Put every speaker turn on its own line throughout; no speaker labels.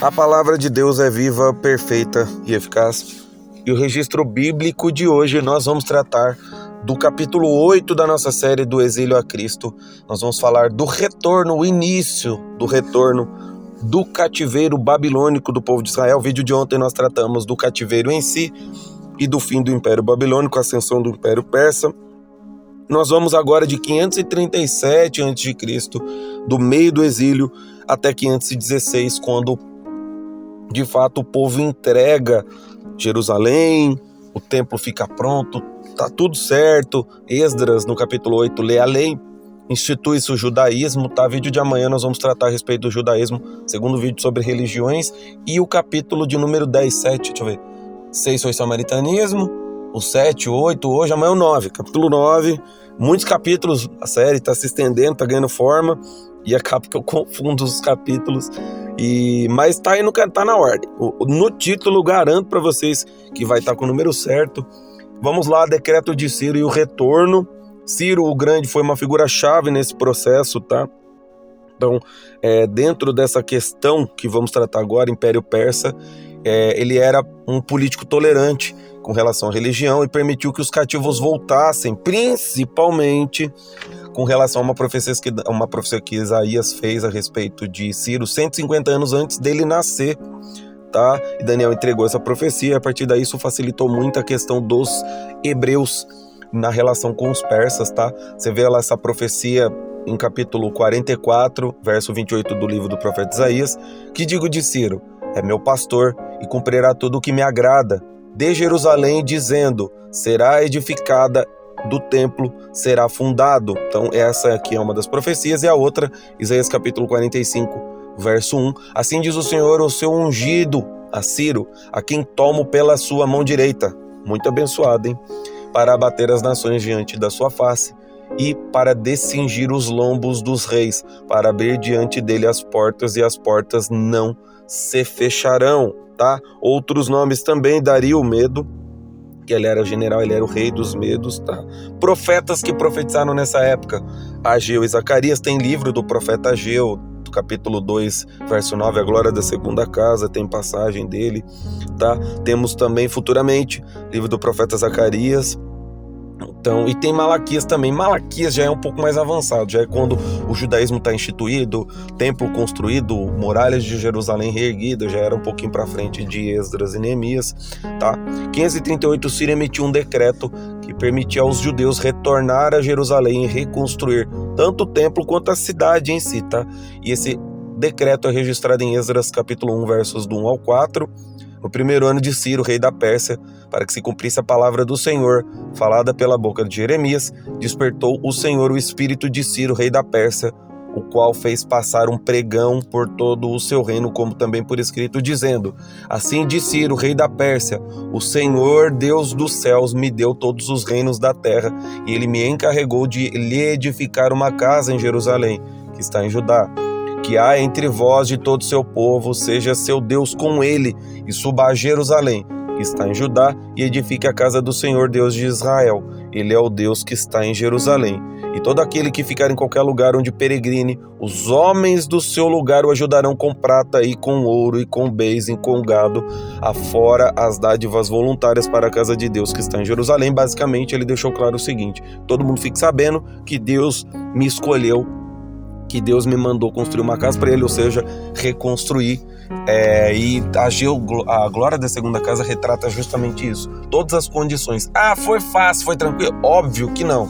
A palavra de Deus é viva, perfeita e eficaz. E o registro bíblico de hoje nós vamos tratar do capítulo 8 da nossa série do Exílio a Cristo. Nós vamos falar do retorno, o início do retorno do cativeiro babilônico do povo de Israel. O vídeo de ontem nós tratamos do cativeiro em si e do fim do Império Babilônico, a ascensão do Império Persa. Nós vamos agora de 537 a.C., do meio do exílio, até 516, quando de fato o povo entrega Jerusalém, o templo fica pronto, tá tudo certo. Esdras, no capítulo 8, lê a lei, institui-se o judaísmo, tá? Vídeo de amanhã nós vamos tratar a respeito do judaísmo, segundo vídeo sobre religiões, e o capítulo de número 10, 7, deixa eu ver, 6 foi samaritanismo, o 7, 8, hoje, amanhã é o 9, capítulo 9, muitos capítulos, a série tá se estendendo, tá ganhando forma, e acaba que eu confundo os capítulos, mas tá aí, tá na ordem. No título, garanto para vocês que vai estar com o número certo. Vamos lá, decreto de Ciro e o retorno. Ciro o Grande foi uma figura-chave nesse processo, tá? Então, dentro dessa questão que vamos tratar agora, Império Persa, ele era um político tolerante com relação à religião e permitiu que os cativos voltassem, principalmente com relação a uma profecia que Isaías fez a respeito de Ciro 150 anos antes dele nascer, tá? E Daniel entregou essa profecia, e a partir daí isso facilitou muito a questão dos hebreus na relação com os persas, tá? Você vê lá essa profecia em capítulo 44, verso 28 do livro do profeta Isaías: que digo de Ciro? É meu pastor e cumprirá tudo o que me agrada. De Jerusalém, dizendo, será edificada, do templo será fundado. Então essa aqui é uma das profecias, e a outra, Isaías capítulo 45, verso 1. Assim diz o Senhor, o seu ungido, a Ciro, a quem tomo pela sua mão direita, muito abençoado, hein? Para abater as nações diante da sua face, e para descingir os lombos dos reis, para abrir diante dele as portas, e as portas não se fecharão, tá? Outros nomes também: Dario o Medo, que ele era general, ele era o rei dos Medos, tá? Profetas que profetizaram nessa época: Ageu e Zacarias. Tem livro do profeta Ageu, do capítulo 2, verso 9, a glória da segunda casa, tem passagem dele, tá? Temos também futuramente livro do profeta Zacarias. Então, e tem Malaquias também. Malaquias já é um pouco mais avançado, já é quando o judaísmo está instituído, templo construído, muralhas de Jerusalém reerguidas, já era um pouquinho para frente de Esdras e Neemias, tá? 538, Ciro emitiu um decreto que permitia aos judeus retornar a Jerusalém e reconstruir tanto o templo quanto a cidade em si, tá? E esse decreto é registrado em Esdras capítulo 1, versos do 1 ao 4, no primeiro ano de Ciro, rei da Pérsia, para que se cumprisse a palavra do Senhor, falada pela boca de Jeremias, despertou o Senhor o espírito de Ciro, rei da Pérsia, o qual fez passar um pregão por todo o seu reino, como também por escrito, dizendo: assim diz Ciro, rei da Pérsia, o Senhor, Deus dos céus, me deu todos os reinos da terra, e ele me encarregou de lhe edificar uma casa em Jerusalém, que está em Judá. Que há entre vós de todo o seu povo, seja seu Deus com ele, e suba a Jerusalém, que está em Judá, e edifique a casa do Senhor Deus de Israel. Ele é o Deus que está em Jerusalém. E todo aquele que ficar em qualquer lugar onde peregrine, os homens do seu lugar o ajudarão com prata e com ouro e com bens e com gado, afora as dádivas voluntárias para a casa de Deus que está em Jerusalém. Basicamente, ele deixou claro o seguinte: todo mundo fique sabendo que Deus me escolheu, que Deus me mandou construir uma casa para ele, ou seja, reconstruir, e a glória da segunda casa retrata justamente isso, todas as condições. Foi fácil, foi tranquilo? Óbvio que não.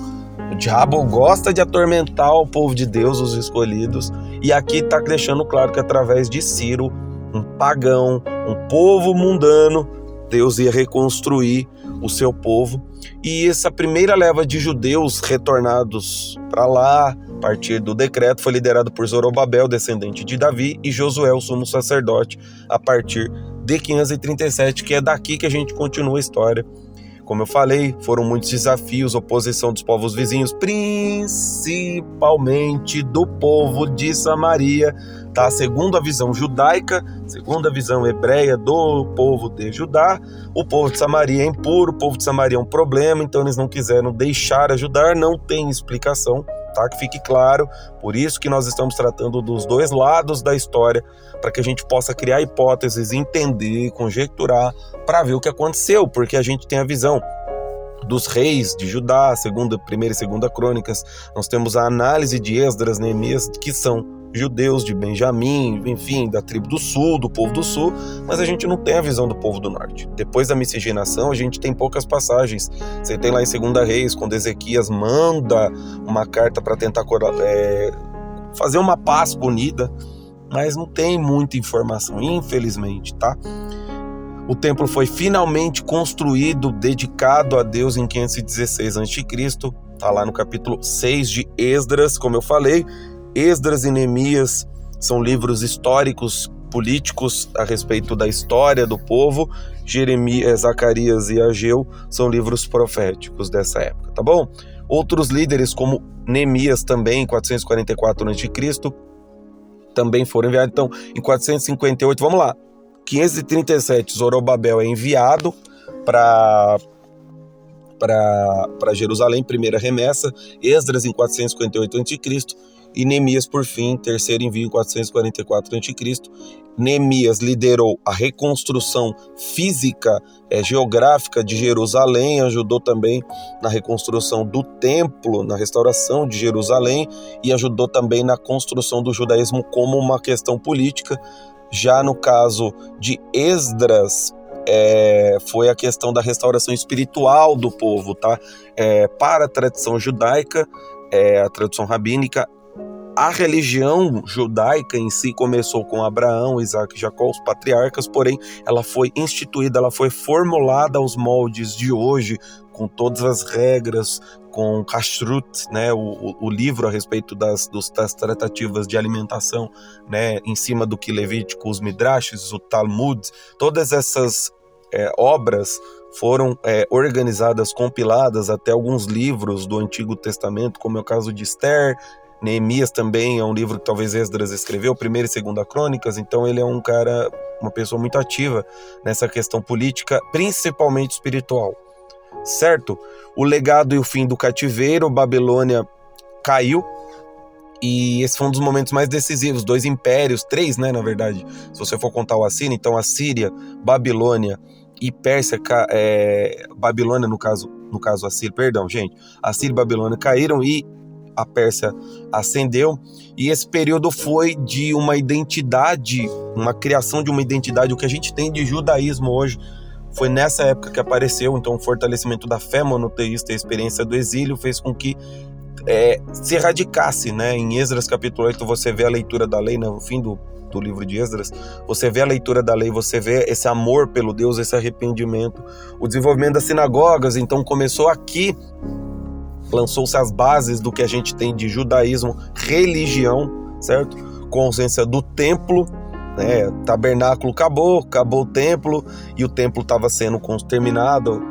O diabo gosta de atormentar o povo de Deus, os escolhidos, e aqui está deixando claro que através de Ciro, um pagão, um povo mundano, Deus ia reconstruir o seu povo. E essa primeira leva de judeus retornados para lá, a partir do decreto, foi liderado por Zorobabel, descendente de Davi, e Josué, o sumo sacerdote, a partir de 537, que é daqui que a gente continua a história. Como eu falei, foram muitos desafios, oposição dos povos vizinhos, principalmente do povo de Samaria, tá? Segundo a visão judaica, segundo a visão hebreia do povo de Judá, o povo de Samaria é impuro, o povo de Samaria é um problema, então eles não quiseram deixar ajudar, não tem explicação, tá? Que fique claro, por isso que nós estamos tratando dos dois lados da história, para que a gente possa criar hipóteses, entender, conjecturar, para ver o que aconteceu, porque a gente tem a visão dos reis de Judá, primeira e segunda crônicas, nós temos a análise de Esdras, Neemias, que são judeus de Benjamim, enfim, da tribo do sul, do povo do sul, mas a gente não tem a visão do povo do norte. Depois da miscigenação, a gente tem poucas passagens. Você tem lá em 2 Reis, quando Ezequias manda uma carta para tentar fazer uma paz unida, mas não tem muita informação, infelizmente, tá? O templo foi finalmente construído, dedicado a Deus em 516 a.C., está lá no capítulo 6 de Esdras, como eu falei. Esdras e Neemias são livros históricos, políticos a respeito da história do povo. Jeremias, Zacarias e Ageu são livros proféticos dessa época, tá bom? Outros líderes, como Neemias também, em 444 a.C., também foram enviados. Então, em 458, vamos lá, 537, Zorobabel é enviado para Jerusalém, primeira remessa. Esdras em 458 a.C. e Neemias, por fim, terceiro envio em 444 a.C. Neemias liderou a reconstrução física, geográfica de Jerusalém, ajudou também na reconstrução do templo, na restauração de Jerusalém, e ajudou também na construção do judaísmo como uma questão política. Já no caso de Esdras, foi a questão da restauração espiritual do povo, tá? Para a tradição judaica, a tradição rabínica, a religião judaica em si começou com Abraão, Isaac e Jacó, os patriarcas, porém ela foi instituída, ela foi formulada aos moldes de hoje, com todas as regras, com Kashrut, né, o livro a respeito das tratativas de alimentação, né, em cima do que Levítico, os Midrashes, o Talmud, todas essas obras foram organizadas, compiladas até alguns livros do Antigo Testamento, como é o caso de Esther. Neemias também é um livro que talvez Esdras escreveu, primeira e segunda crônicas, então ele é uma pessoa muito ativa nessa questão política, principalmente espiritual, certo? O legado e o fim do cativeiro, Babilônia caiu, e esse foi um dos momentos mais decisivos, 2 impérios, 3, né, na verdade, se você for contar o Assírio, então Assíria, Babilônia e Pérsia, Babilônia no caso Assírio, perdão, gente, Assíria e Babilônia caíram e a Pérsia ascendeu, e esse período foi de uma identidade, uma criação de uma identidade. O que a gente tem de judaísmo hoje foi nessa época que apareceu. Então o fortalecimento da fé monoteísta e a experiência do exílio fez com que se erradicasse, né? Em Esdras capítulo 8 você vê a leitura da lei, no fim do livro de Esdras, você vê a leitura da lei, você vê esse amor pelo Deus, esse arrependimento, o desenvolvimento das sinagogas. Então começou aqui, lançou-se as bases do que a gente tem de judaísmo, religião, certo? Com a ausência do templo, né? Tabernáculo acabou o templo, e o templo estava sendo terminado,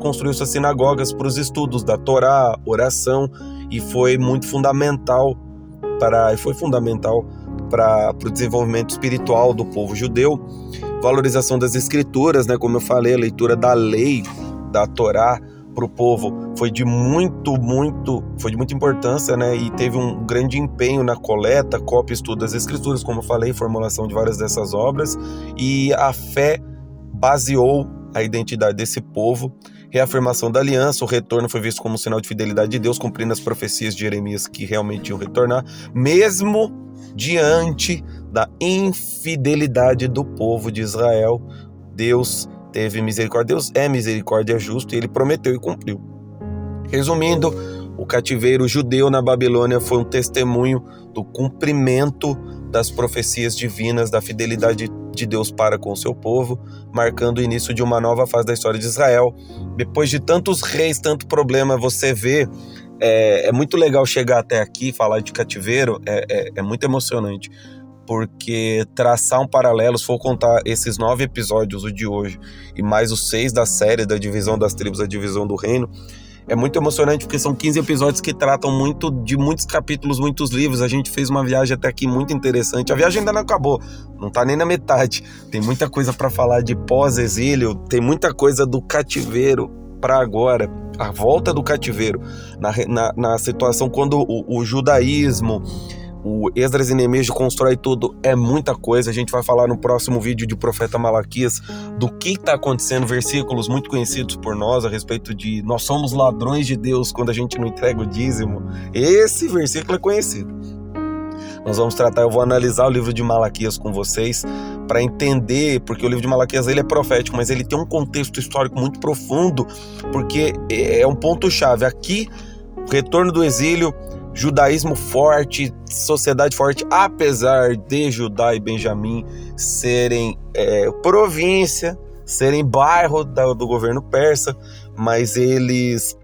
construiu-se as sinagogas para os estudos da Torá, oração, e foi muito fundamental para o desenvolvimento espiritual do povo judeu. Valorização das escrituras, né? Como eu falei, a leitura da lei, da Torá, para o povo foi de muita importância, né? E teve um grande empenho na coleta, cópia e estudo das escrituras, como eu falei, formulação de várias dessas obras, e a fé baseou a identidade desse povo. Reafirmação da aliança, o retorno foi visto como um sinal de fidelidade de Deus, cumprindo as profecias de Jeremias que realmente iam retornar, mesmo diante da infidelidade do povo de Israel. Deus teve misericórdia, Deus é misericórdia, justo, e ele prometeu e cumpriu. Resumindo, o cativeiro judeu na Babilônia foi um testemunho do cumprimento das profecias divinas, da fidelidade de Deus para com o seu povo, marcando o início de uma nova fase da história de Israel. Depois de tantos reis, tanto problema, você vê, é muito legal chegar até aqui, falar de cativeiro, é muito emocionante, porque traçar um paralelo, se for contar esses 9 episódios, o de hoje, e mais os 6 da série da divisão das tribos, a divisão do reino, é muito emocionante, porque são 15 episódios que tratam de muitos capítulos, muitos livros. A gente fez uma viagem até aqui muito interessante. A viagem ainda não acabou, não tá nem na metade. Tem muita coisa para falar de pós-exílio, tem muita coisa do cativeiro para agora, a volta do cativeiro, na situação quando o judaísmo, o Esdras e Neemias constrói tudo, é muita coisa. A gente vai falar no próximo vídeo de profeta Malaquias do que está acontecendo, versículos muito conhecidos por nós a respeito de nós somos ladrões de Deus quando a gente não entrega o dízimo. Esse versículo é conhecido. Nós vamos tratar, eu vou analisar o livro de Malaquias com vocês para entender, porque o livro de Malaquias ele é profético, mas ele tem um contexto histórico muito profundo, porque é um ponto-chave. Aqui, o retorno do exílio, judaísmo forte, sociedade forte, apesar de Judá e Benjamim serem província, serem bairro do governo persa, mas eles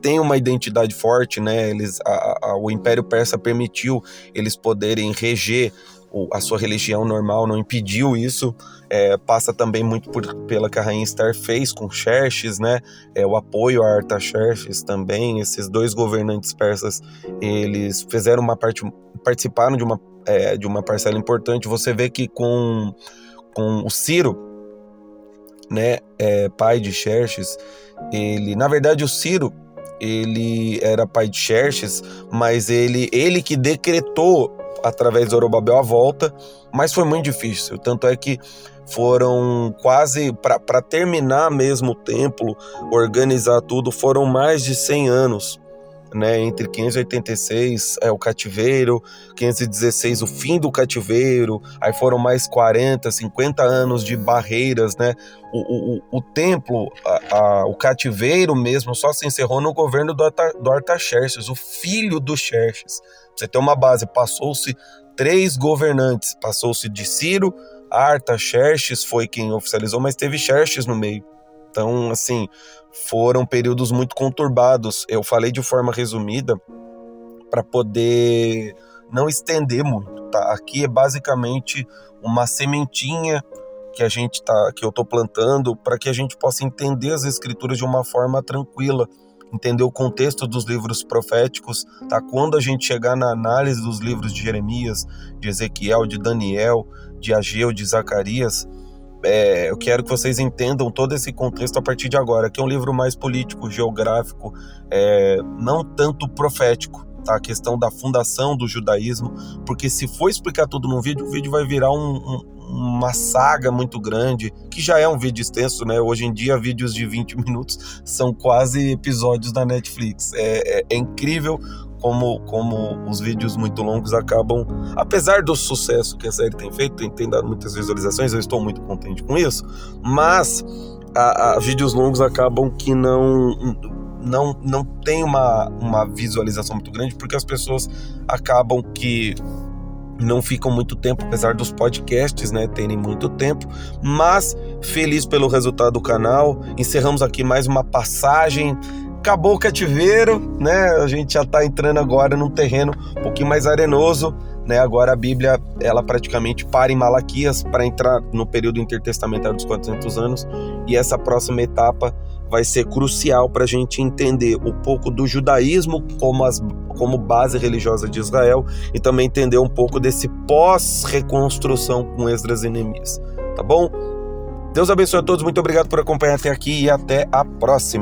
têm uma identidade forte, né? O Império Persa permitiu eles poderem reger a sua religião normal, não impediu isso. Passa também muito pela que a rainha Esther fez com Xerxes, né? O apoio a Artaxerxes também. Esses dois governantes persas, eles fizeram participaram de uma parcela importante. Você vê que com o Ciro, né, pai de Xerxes, na verdade o Ciro, ele era pai de Xerxes, mas ele que decretou através de Zorobabel a volta, mas foi muito difícil, tanto é que foram quase, para terminar mesmo o templo, organizar tudo, foram mais de 100 anos, né, entre 586 o cativeiro, 516 o fim do cativeiro, aí foram mais 40, 50 anos de barreiras, né? O templo, o cativeiro mesmo só se encerrou no governo do Artaxerxes, o filho do Xerxes. Pra você ter uma base, passou-se 3 governantes, passou-se de Ciro, Artaxerxes foi quem oficializou, mas teve Xerxes no meio. Então, assim, foram períodos muito conturbados. Eu falei de forma resumida para poder não estender muito, tá? Aqui é basicamente uma sementinha que eu tô plantando para que a gente possa entender as escrituras de uma forma tranquila, entender o contexto dos livros proféticos, tá? Quando a gente chegar na análise dos livros de Jeremias, de Ezequiel, de Daniel, de Ageu, de Zacarias, eu quero que vocês entendam todo esse contexto a partir de agora, que é um livro mais político, geográfico, não tanto profético, tá? A questão da fundação do judaísmo, porque se for explicar tudo num vídeo, o vídeo vai virar uma saga muito grande, que já é um vídeo extenso, né? Hoje em dia, vídeos de 20 minutos são quase episódios da Netflix. É incrível como os vídeos muito longos acabam, apesar do sucesso que a série tem feito, tem dado muitas visualizações, eu estou muito contente com isso, mas vídeos longos acabam que não tem uma visualização muito grande, porque as pessoas acabam que não ficam muito tempo, apesar dos podcasts, né, terem muito tempo, mas feliz pelo resultado do canal. Encerramos aqui mais uma passagem. Acabou o cativeiro, né? A gente já está entrando agora num terreno um pouquinho mais arenoso, né? Agora a Bíblia, ela praticamente para em Malaquias para entrar no período intertestamentário dos 400 anos, e essa próxima etapa vai ser crucial para a gente entender um pouco do judaísmo como base religiosa de Israel, e também entender um pouco desse pós-reconstrução com Esdras e Neemias, tá bom? Deus abençoe a todos, muito obrigado por acompanhar até aqui e até a próxima.